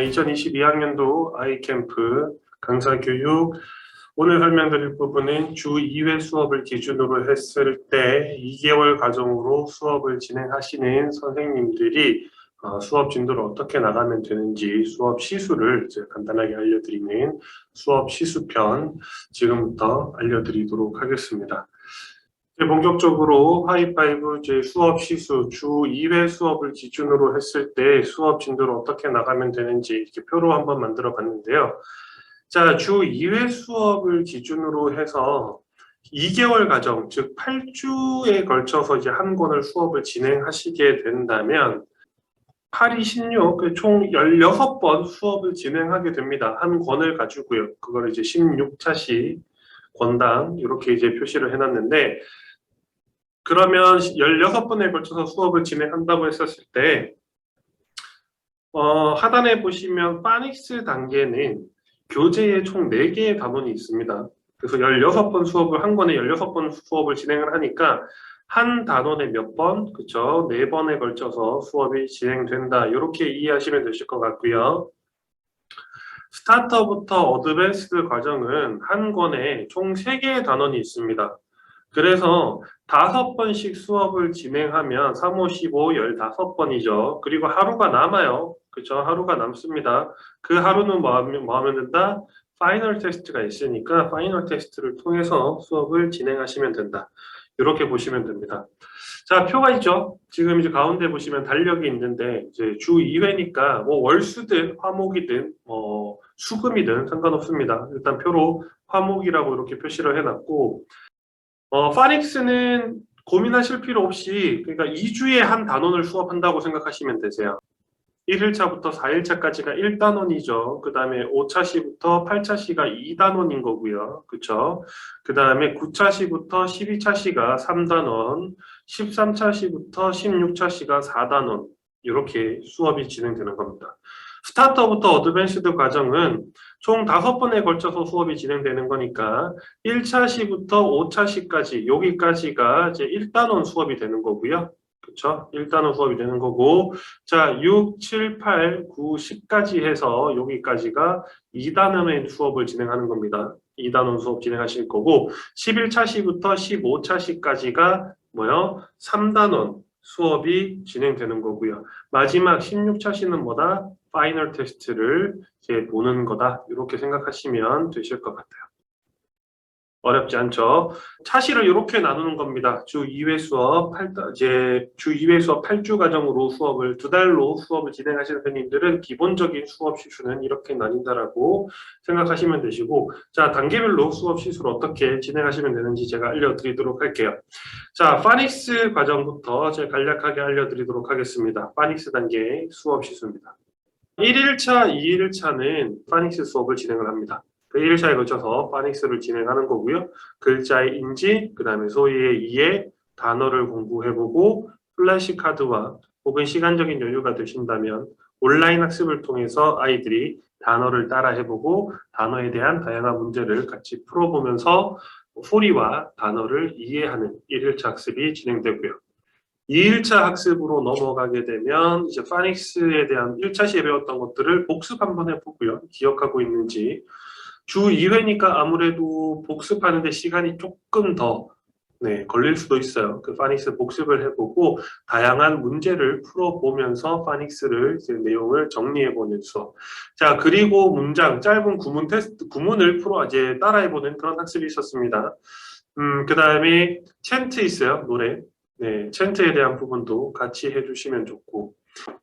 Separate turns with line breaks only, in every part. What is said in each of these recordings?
2022학년도 아이캠프 강사교육 오늘 설명드릴 부분은 주 2회 수업을 기준으로 했을 때 2개월 과정으로 수업을 진행하시는 선생님들이 수업 진도를 어떻게 나가면 되는지 수업 시수를 이제 간단하게 알려드리는 수업 시수편 지금부터 알려드리도록 하겠습니다. 본격적으로 하이파이브 수업 시수 주 2회 수업을 기준으로 했을 때 수업 진도를 어떻게 나가면 되는지 이렇게 표로 한번 만들어 봤는데요. 자, 주 2회 수업을 기준으로 해서 2개월 과정, 즉 8주에 걸쳐서 이제 한 권을 수업을 진행하시게 된다면 8, 2, 16, 총 16번 수업을 진행하게 됩니다. 한 권을 가지고요. 그걸 이제 16차씩 권당 이렇게 이제 표시를 해놨는데, 그러면 16번에 걸쳐서 수업을 진행한다고 했었을 때 하단에 보시면 파닉스 단계는 교재에 총 4개의 단원이 있습니다. 그래서 16번 수업을 한 권에 16번 수업을 진행을 하니까 한 단원에 몇 번, 그쵸? 4번에 걸쳐서 수업이 진행된다. 이렇게 이해하시면 되실 것 같고요. 스타터부터 어드밴스드 과정은 한 권에 총 3개의 단원이 있습니다. 그래서 5번씩 수업을 진행하면 3, 5, 15, 15번이죠. 그리고 하루가 남아요. 그쵸? 하루가 남습니다. 그 하루는 뭐 하면 된다? 파이널 테스트가 있으니까 파이널 테스트를 통해서 수업을 진행하시면 된다. 이렇게 보시면 됩니다. 자, 표가 있죠? 지금 이제 가운데 보시면 달력이 있는데, 이제 주 2회니까 뭐 월수든 화목이든 수금이든 상관없습니다. 일단 표로 화목이라고 이렇게 표시를 해놨고, 파닉스는 고민하실 필요 없이, 그러니까 2주에 한 단원을 수업한다고 생각하시면 되세요. 1일차부터 4일차까지가 1단원이죠. 그 다음에 5차시부터 8차시가 2단원인 거고요. 그쵸? 그 다음에 9차시부터 12차시가 3단원, 13차시부터 16차시가 4단원, 이렇게 수업이 진행되는 겁니다. 스타터부터 어드밴스드 과정은 총 5번에 걸쳐서 수업이 진행되는 거니까 1차시부터 5차시까지 여기까지가 이제 1단원 수업이 되는 거고요. 그쵸? 1단원 수업이 되는 거고, 자, 6, 7, 8, 9, 10까지 해서 여기까지가 2단원의 수업을 진행하는 겁니다. 2단원 수업 진행하실 거고, 11차시부터 15차시까지가 뭐요? 3단원 수업이 진행되는 거고요. 마지막 16차시는 뭐다? 파이널 테스트를 이제 보는 거다. 이렇게 생각하시면 되실 것 같아요. 어렵지 않죠? 차시를 이렇게 나누는 겁니다. 주 2회 수업, 주 2회 수업 8주 과정으로 수업을 2달로 수업을 진행하시는 선생님들은 기본적인 수업 시수는 이렇게 나뉜다라고 생각하시면 되시고, 자, 단계별로 수업 시수를 어떻게 진행하시면 되는지 제가 알려드리도록 할게요. 자, 파닉스 과정부터 제가 간략하게 알려드리도록 하겠습니다. 파닉스 단계의 수업 시수입니다. 1일차, 2일차는 파닉스 수업을 진행을 합니다. 그 1일차에 걸쳐서 파닉스를 진행하는 거고요. 글자의 인지, 그 다음에 소위의 이해, 단어를 공부해보고 플래시카드와 혹은 시간적인 여유가 되신다면 온라인 학습을 통해서 아이들이 단어를 따라해보고 단어에 대한 다양한 문제를 같이 풀어보면서 소리와 단어를 이해하는 1일차 학습이 진행되고요. 2일차 학습으로 넘어가게 되면 이제 파닉스에 대한 1차 시에 배웠던 것들을 복습 한번 해보고요. 기억하고 있는지. 주 2회니까 아무래도 복습하는데 시간이 조금 더 걸릴 수도 있어요. 그 파닉스 복습을 해보고 다양한 문제를 풀어보면서 파닉스를 이제 내용을 정리해보는 수업. 자, 그리고 문장, 짧은 구문 테스트, 구문을 이제 따라해보는 그런 학습이 있었습니다. 그 다음에 챈트 있어요, 노래. 네, 챈트에 대한 부분도 같이 해주시면 좋고.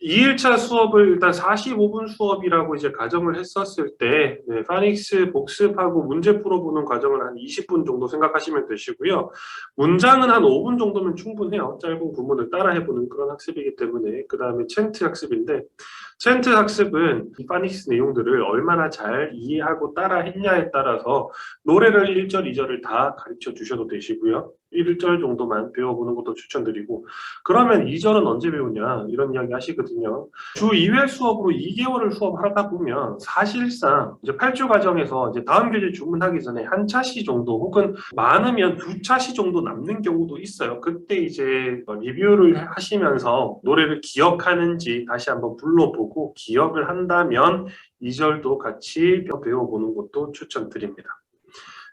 2일차 수업을 일단 45분 수업이라고 이제 가정을 했었을 때, 파닉스 복습하고 문제 풀어보는 과정을 한 20분 정도 생각하시면 되시고요. 문장은 한 5분 정도면 충분해요. 짧은 구문을 따라해보는 그런 학습이기 때문에. 그 다음에 챈트 학습인데, 챈트 학습은 이 파닉스 내용들을 얼마나 잘 이해하고 따라했냐에 따라서 노래를 1절, 2절을 다 가르쳐 주셔도 되시고요. 1절 정도만 배워보는 것도 추천드리고, 그러면 2절은 언제 배우냐 이런 이야기 하시거든요. 주 2회 수업으로 2개월을 수업하다 보면 사실상 이제 8주 과정에서 이제 다음 교재 주문하기 전에 한 차시 정도 혹은 많으면 두 차시 정도 남는 경우도 있어요. 그때 이제 리뷰를 하시면서 노래를 기억하는지 다시 한번 불러보고 기억을 한다면 2절도 같이 배워보는 것도 추천드립니다.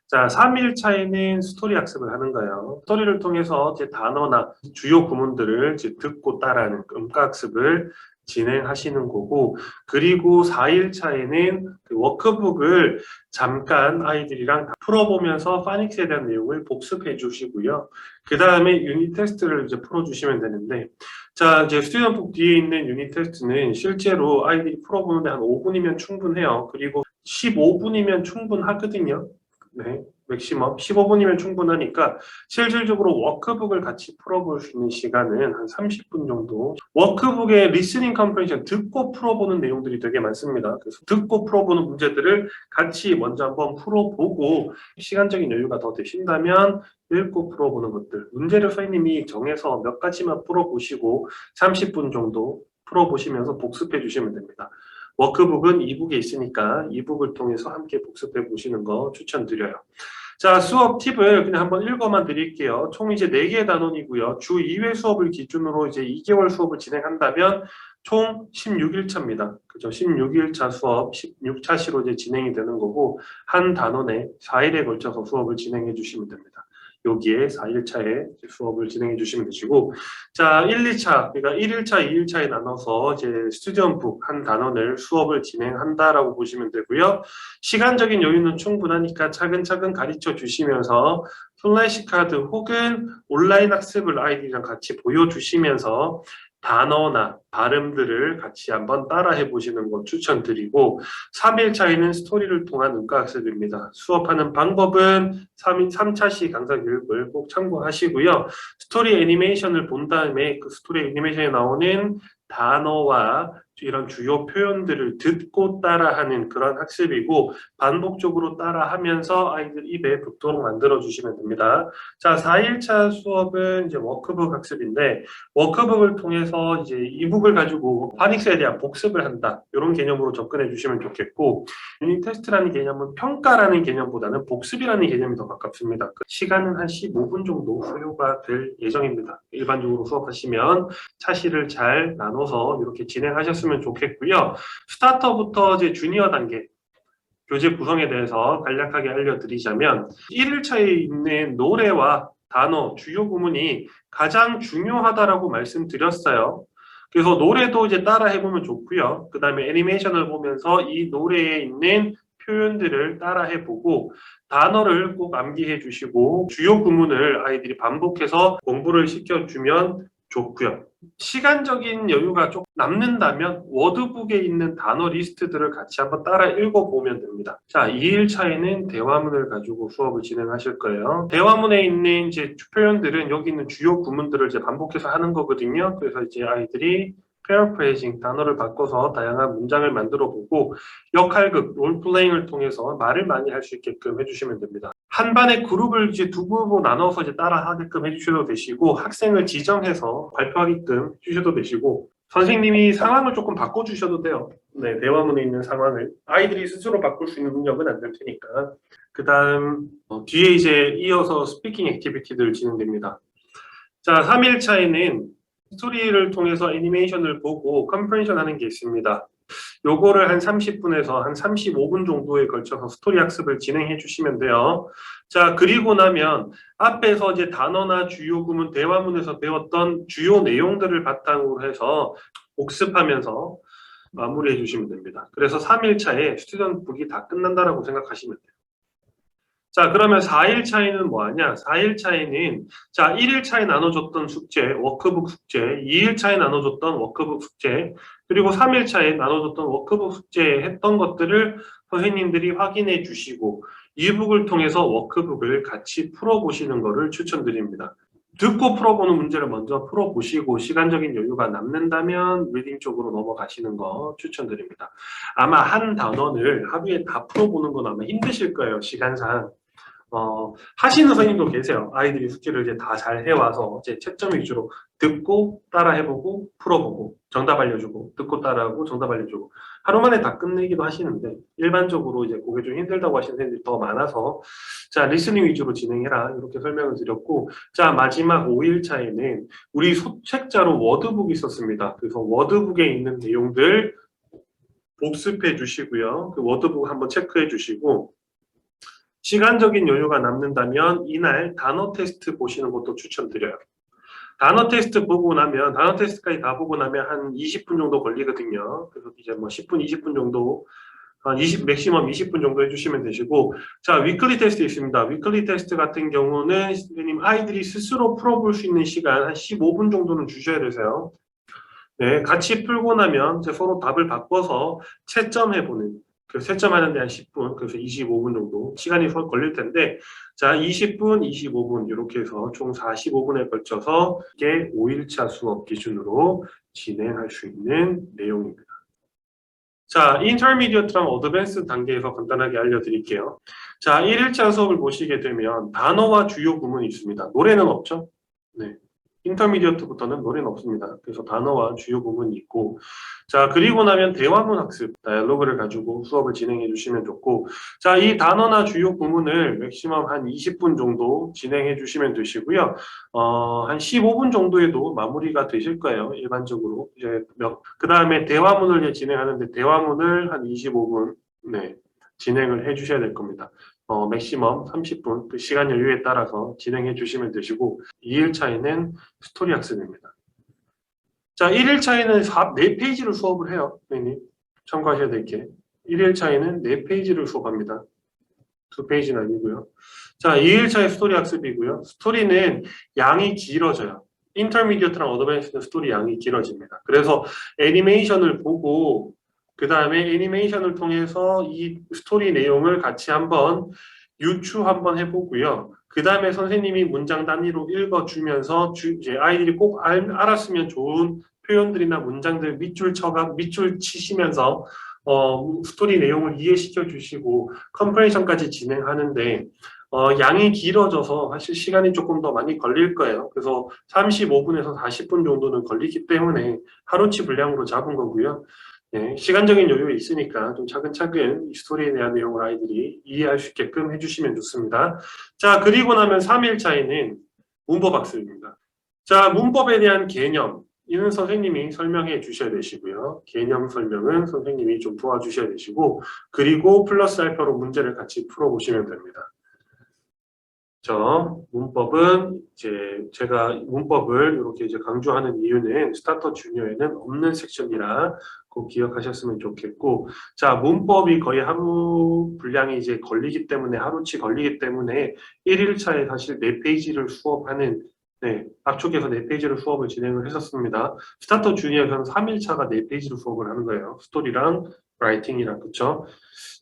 자, 3일차에는 스토리 학습을 하는 거예요. 스토리를 통해서 제 단어나 주요 구문들을 이제 듣고 따라하는 음가 학습을 진행하시는 거고, 그리고 4일차에는 그 워크북을 잠깐 아이들이랑 풀어보면서 파닉스에 대한 내용을 복습해 주시고요. 그 다음에 유닛 테스트를 이제 풀어주시면 되는데, 자, 이제 스튜던트북 뒤에 있는 유닛 테스트는 실제로 아이들이 풀어보는데 한 5분이면 충분해요. 그리고 15분이면 충분하거든요. 네, 맥시멈 15분이면 충분하니까 실질적으로 워크북을 같이 풀어볼 수 있는 시간은 한 30분 정도. 워크북의 리스닝 컴프레hen션 듣고 풀어보는 내용들이 되게 많습니다. 그래서 듣고 풀어보는 문제들을 같이 먼저 한번 풀어보고 시간적인 여유가 더 되신다면 읽고 풀어보는 것들, 문제를 선생님이 정해서 몇 가지만 풀어보시고 30분 정도 풀어보시면서 복습해 주시면 됩니다. 워크북은 이북에 있으니까 이북을 통해서 함께 복습해 보시는 거 추천드려요. 자, 수업 팁을 그냥 한번 읽어만 드릴게요. 총 이제 4개의 단원이고요. 주 2회 수업을 기준으로 이제 2개월 수업을 진행한다면 총 16일차입니다. 그죠? 16일차 수업, 16차시로 이제 진행이 되는 거고, 한 단원에 4일에 걸쳐서 수업을 진행해 주시면 됩니다. 여기에 4일차에 수업을 진행해 주시면 되시고, 자, 1, 2차, 그러니까 1일차, 2일차에 나눠서 이제 스튜디언북 한 단원을 수업을 진행한다라고 보시면 되고요. 시간적인 여유는 충분하니까 차근차근 가르쳐 주시면서 플래시카드 혹은 온라인 학습을 아이들이랑 같이 보여주시면서 단어나 발음들을 같이 한번 따라해 보시는 것 추천드리고, 3일차에는 스토리를 통한 음가학습입니다. 수업하는 방법은 3차시 강사 교육을 꼭 참고하시고요. 스토리 애니메이션을 본 다음에 그 스토리 애니메이션에 나오는 단어와 이런 주요 표현들을 듣고 따라하는 그런 학습이고, 반복적으로 따라하면서 아이들 입에 붙도록 만들어 주시면 됩니다. 자, 4일차 수업은 이제 워크북 학습인데, 워크북을 통해서 이제 이북을 가지고 파닉스에 대한 복습을 한다, 이런 개념으로 접근해 주시면 좋겠고, 유닛 테스트라는 개념은 평가라는 개념보다는 복습이라는 개념이 더 가깝습니다. 그 시간은 한 15분 정도 소요가 될 예정입니다. 일반적으로 수업하시면 차시를 잘 나눠서 이렇게 진행하셨으면 좋겠고요. 스타터부터 이제 주니어 단계 교재 구성에 대해서 간략하게 알려드리자면, 1일차에 있는 노래와 단어, 주요 구문이 가장 중요하다라고 말씀드렸어요. 그래서 노래도 이제 따라 해보면 좋고요. 그 다음에 애니메이션을 보면서 이 노래에 있는 표현들을 따라 해보고 단어를 꼭 암기해 주시고 주요 구문을 아이들이 반복해서 공부를 시켜주면 좋고요. 시간적인 여유가 좀 남는다면 워드북에 있는 단어 리스트들을 같이 한번 따라 읽어보면 됩니다. 자, 2일차에는 대화문을 가지고 수업을 진행하실 거예요. 대화문에 있는 이제 표현들은 여기 있는 주요 구문들을 이제 반복해서 하는 거거든요. 그래서 이제 아이들이 페어프레이징 단어를 바꿔서 다양한 문장을 만들어 보고 역할극, 롤플레잉을 통해서 말을 많이 할 수 있게끔 해주시면 됩니다. 한 반의 그룹을 이제 두 그룹으로 나눠서 이제 따라 하게끔 해주셔도 되시고, 학생을 지정해서 발표하게끔 해주셔도 되시고, 선생님이 상황을 조금 바꿔주셔도 돼요. 네, 대화문에 있는 상황을 아이들이 스스로 바꿀 수 있는 능력은 안 될 테니까. 그 다음 뒤에 이제 이어서 스피킹 액티비티들 진행됩니다. 자, 3일차에는 스토리를 통해서 애니메이션을 보고 컴프레hen션 하는 게 있습니다. 요거를 한 30분에서 한 35분 정도에 걸쳐서 스토리 학습을 진행해 주시면 돼요. 자, 그리고 나면 앞에서 이제 단어나 주요 구문, 대화문에서 배웠던 주요 내용들을 바탕으로 해서 복습하면서 마무리해 주시면 됩니다. 그래서 3일차에 스튜던트북이 다 끝난다라고 생각하시면 돼요. 자, 그러면 4일차에는 뭐 하냐? 4일차에는 자, 1일차에 나눠줬던 숙제, 워크북 숙제, 2일차에 나눠줬던 워크북 숙제, 그리고 3일차에 나눠줬던 워크북 숙제 했던 것들을 선생님들이 확인해 주시고 이북을 통해서 워크북을 같이 풀어보시는 것을 추천드립니다. 듣고 풀어보는 문제를 먼저 풀어보시고 시간적인 여유가 남는다면 리딩 쪽으로 넘어가시는 거 추천드립니다. 아마 한 단원을 하루에 다 풀어보는 건 아마 힘드실 거예요, 시간상. 하시는 선생님도 계세요. 아이들이 숙제를 이제 다 잘 해와서 이제 채점 위주로 듣고 따라 해보고 풀어보고 정답 알려주고 듣고 따라하고 정답 알려주고 하루 만에 다 끝내기도 하시는데 일반적으로 이제 그게 좀 힘들다고 하시는 선생님들이 더 많아서 자 리스닝 위주로 진행해라 이렇게 설명을 드렸고 자 마지막 5일차에는 우리 소책자로 워드북이 있었습니다. 그래서 워드북에 있는 내용들 복습해 주시고요. 그 워드북 한번 체크해 주시고 시간적인 여유가 남는다면 이날 단어 테스트 보시는 것도 추천드려요. 단어 테스트 보고 나면 단어 테스트까지 다 보고 나면 한 20분 정도 걸리거든요. 그래서 이제 뭐 10분, 20분 정도 한 20, 맥시멈 20분 정도 해주시면 되시고 자 위클리 테스트 있습니다. 위클리 테스트 같은 경우는 선생님 아이들이 스스로 풀어볼 수 있는 시간 한 15분 정도는 주셔야 되세요. 네, 같이 풀고 나면 이제 서로 답을 바꿔서 채점해보는 그 채점하는데 한 10분, 그래서 25분 정도 시간이 걸릴 텐데 자 20분, 25분 이렇게 해서 총 45분에 걸쳐서 이게 5일차 수업 기준으로 진행할 수 있는 내용입니다. 자, 인터미디어트랑 어드밴스 단계에서 간단하게 알려드릴게요. 자, 1일차 수업을 보시게 되면 단어와 주요 구문이 있습니다. 노래는 없죠? 네. 인터미디어트부터는 노래는 없습니다. 그래서 단어와 주요 구문이 있고 자 그리고 나면 대화문 학습 다이얼로그를 가지고 수업을 진행해 주시면 좋고 자 이 단어나 주요 구문을 맥시멈 한 20분 정도 진행해 주시면 되시고요. 한 15분 정도에도 마무리가 되실 거예요. 일반적으로 이제 그 다음에 대화문을 진행하는데 대화문을 한 25분 네, 진행을 해 주셔야 될 겁니다. 맥시멈 30분 그 시간 여유에 따라서 진행해 주시면 되시고 2일차에는 스토리 학습입니다. 자 1일차에는 4페이지를 수업을 해요. 선생님 참고하셔야 될 게 1일차에는 4페이지를 수업합니다. 2페이지는 아니고요. 자 2일차에 스토리 학습이고요. 스토리는 양이 길어져요. 인터미디어트랑 어드밴스는 스토리 양이 길어집니다. 그래서 애니메이션을 보고 그 다음에 애니메이션을 통해서 이 스토리 내용을 같이 한번 유추 한번 해보고요. 그 다음에 선생님이 문장 단위로 읽어주면서 이제 아이들이 꼭 알았으면 좋은 표현들이나 문장들 밑줄 치시면서 스토리 내용을 이해시켜 주시고 컴프레이션까지 진행하는데 양이 길어져서 사실 시간이 조금 더 많이 걸릴 거예요. 그래서 35분에서 40분 정도는 걸리기 때문에 하루치 분량으로 잡은 거고요. 네, 시간적인 여유가 있으니까 좀 차근차근 이 스토리에 대한 내용을 아이들이 이해할 수 있게끔 해주시면 좋습니다. 자, 그리고 나면 3일차에는 문법 학습입니다. 자, 문법에 대한 개념. 이는 선생님이 설명해 주셔야 되시고요. 개념 설명은 선생님이 좀 도와주셔야 되시고, 그리고 플러스 알파로 문제를 같이 풀어보시면 됩니다. 문법은 이제 제가 문법을 이렇게 이제 강조하는 이유는 스타터 주니어에는 없는 섹션이라 꼭 기억하셨으면 좋겠고, 자 문법이 거의 하루 분량이 이제 걸리기 때문에 하루치 걸리기 때문에 1일차에 사실 4페이지를 수업하는 압축해서 4페이지를 수업을 진행을 했었습니다. 스타터 주니어에서는 3일차가 4페이지로 수업을 하는 거예요. 스토리랑 라이팅이랑 그쵸?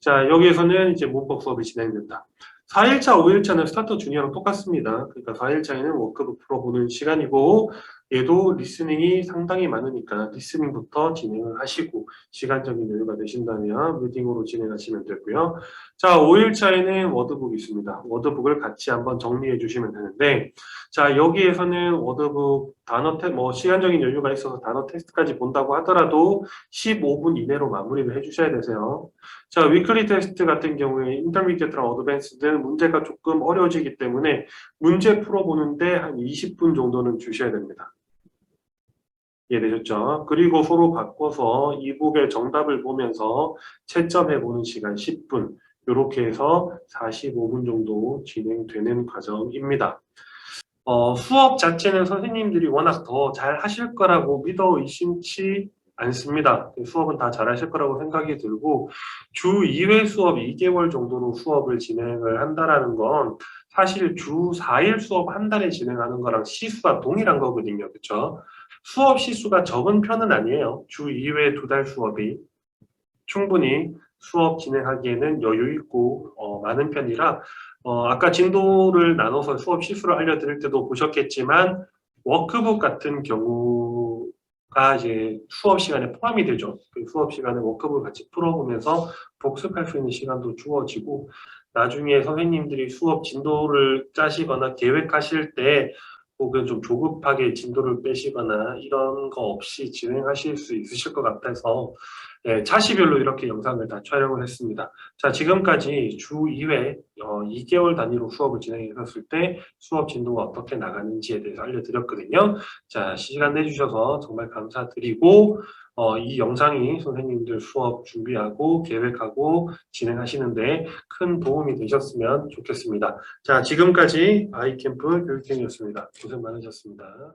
자 여기에서는 이제 문법 수업이 진행된다. 4일차, 5일차는 스타터 주니어랑 똑같습니다. 그러니까 4일차에는 워크북 풀어보는 시간이고 얘도 리스닝이 상당히 많으니까 리스닝부터 진행을 하시고 시간적인 여유가 되신다면 리딩으로 진행하시면 되고요. 자, 5일차에는 워드북이 있습니다. 워드북을 같이 한번 정리해 주시면 되는데 자, 여기에서는 워드북 단어 시간적인 여유가 있어서 단어 테스트까지 본다고 하더라도 15분 이내로 마무리를 해주셔야 되세요. 자, 위클리 테스트 같은 경우에 인터미디어트랑 어드밴스는 문제가 조금 어려워지기 때문에 문제 풀어보는데 한 20분 정도는 주셔야 됩니다. 이해되셨죠? 그리고 서로 바꿔서 이북의 정답을 보면서 채점해보는 시간 10분 이렇게 해서 45분 정도 진행되는 과정입니다. 수업 자체는 선생님들이 워낙 더 잘 하실 거라고 믿어 의심치 않습니다. 수업은 다 잘 하실 거라고 생각이 들고 주 2회 수업 2개월 정도로 수업을 진행을 한다라는 건 사실 주 4일 수업 한 달에 진행하는 거랑 시수가 동일한 거거든요. 그렇죠? 수업 시수가 적은 편은 아니에요. 주 2회 2달 수업이 충분히 수업 진행하기에는 여유 있고 많은 편이라 아까 진도를 나눠서 수업 시수를 알려드릴 때도 보셨겠지만 워크북 같은 경우가 이제 수업 시간에 포함이 되죠. 그 수업 시간에 워크북을 같이 풀어보면서 복습할 수 있는 시간도 주어지고 나중에 선생님들이 수업 진도를 짜시거나 계획하실 때 혹은 좀 조급하게 진도를 빼시거나 이런 거 없이 진행하실 수 있으실 것 같아서 네, 차시별로 이렇게 영상을 다 촬영을 했습니다. 자, 지금까지 주 2회 2개월 단위로 수업을 진행했을 때 수업 진도가 어떻게 나가는지에 대해서 알려드렸거든요. 자, 시간 내주셔서 정말 감사드리고 이 영상이 선생님들 수업 준비하고 계획하고 진행하시는데 큰 도움이 되셨으면 좋겠습니다. 자, 지금까지 아이캠프 교육팀이었습니다. 고생 많으셨습니다.